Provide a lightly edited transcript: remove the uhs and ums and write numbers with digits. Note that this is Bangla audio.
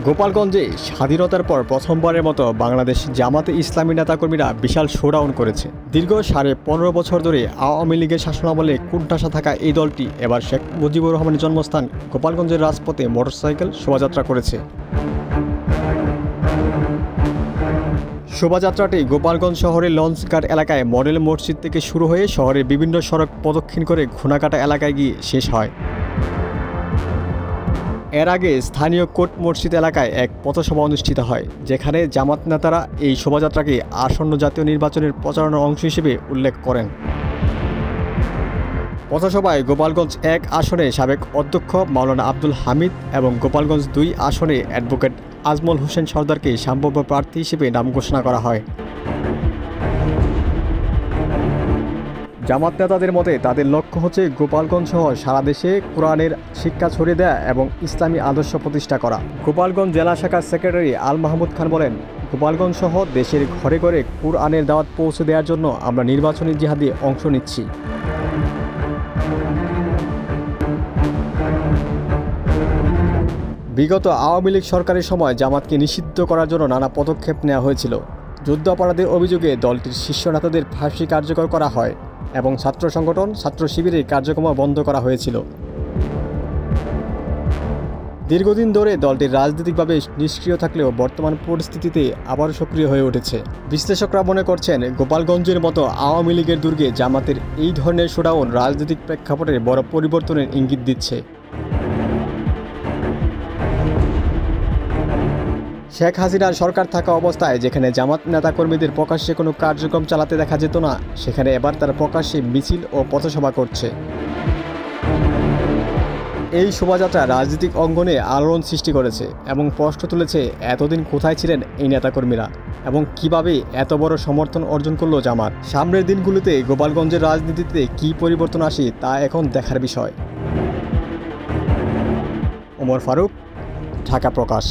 গোপালগঞ্জে স্বাধীনতার পর প্রথমবারের মতো বাংলাদেশ জামাতে ইসলামী নেতাকর্মীরা বিশাল শোডাউন করেছে। দীর্ঘ 15.5 বছর ধরে আওয়ামী লীগের শাসনামলে কোণঠাসা থাকা এই দলটি এবার শেখ মুজিবুর রহমানের জন্মস্থান গোপালগঞ্জের রাজপথে মোটরসাইকেল শোভাযাত্রা করেছে। শোভাযাত্রাটি গোপালগঞ্জ শহরের লঞ্চঘাট এলাকায় মডেল মসজিদ থেকে শুরু হয়ে শহরের বিভিন্ন সড়ক প্রদক্ষিণ করে ঘোনাকাটা এলাকায় গিয়ে শেষ হয়। এর আগে স্থানীয় কোট মসজিদ এলাকায় এক পথসভা অনুষ্ঠিত হয়, যেখানে জামাত নেতারা এই শোভাযাত্রাকে আসন্ন জাতীয় নির্বাচনের প্রচারণার অংশ হিসেবে উল্লেখ করেন। পথসভায় গোপালগঞ্জ 1 আসনে সাবেক অধ্যক্ষ মাওলানা আব্দুল হামিদ এবং গোপালগঞ্জ 2 আসনে অ্যাডভোকেট আজমল হোসেন সরদারকে সম্ভাব্য প্রার্থী হিসেবে নাম ঘোষণা করা হয়। জামাত নেতাদের মতে তাদের লক্ষ্য হচ্ছে গোপালগঞ্জ সহ সারা দেশে কোরআনের শিক্ষা ছড়িয়ে দেয়া এবং ইসলামী আদর্শ প্রতিষ্ঠা করা। গোপালগঞ্জ জেলা শাখার সেক্রেটারি আল মাহমুদ খান বলেন, গোপালগঞ্জ সহ দেশের ঘরে ঘরে কোরআনের দাওয়াত পৌঁছে দেওয়ার জন্য আমরা নির্বাচনী জিহাদে অংশ নিচ্ছি। বিগত আওয়ামী লীগ সরকারের সময় জামাতকে নিষিদ্ধ করার জন্য নানা পদক্ষেপ নেওয়া হয়েছিল। যুদ্ধাপরাধের অভিযোগে দলটির শীর্ষ নেতাদের ফাঁসি কার্যকর করা হয় এবং ছাত্র সংগঠন ছাত্র শিবিরের কার্যক্রম বন্ধ করা হয়েছিল। দীর্ঘদিন ধরে দলটির রাজনৈতিকভাবে নিষ্ক্রিয় থাকলেও বর্তমান পরিস্থিতিতে আবারও সক্রিয় হয়ে উঠেছে। বিশ্লেষকরা মনে করছেন, গোপালগঞ্জের মতো আওয়ামী লীগের দুর্গে জামাতের এই ধরনের শোডাউন রাজনৈতিক প্রেক্ষাপটে বড় পরিবর্তনের ইঙ্গিত দিচ্ছে। শেখ হাসিনার সরকার থাকা অবস্থায় যেখানে জামাত নেতাকর্মীদের প্রকাশ্যে কোনো কার্যক্রম চালাতে দেখা যেত না, সেখানে এবার তারা প্রকাশ্যে মিছিল ও পথসভা করছে। এই শোভাযাত্রা রাজনৈতিক অঙ্গনে আলোড়ন সৃষ্টি করেছে এবং প্রশ্ন তুলেছে, এতদিন কোথায় ছিলেন এই নেতাকর্মীরা এবং কিভাবে এত বড় সমর্থন অর্জন করলো জামাত। সামনের দিনগুলোতে গোপালগঞ্জের রাজনীতিতে কী পরিবর্তন আসে তা এখন দেখার বিষয়। ওমর ফারুক, ঢাকা প্রকাশ।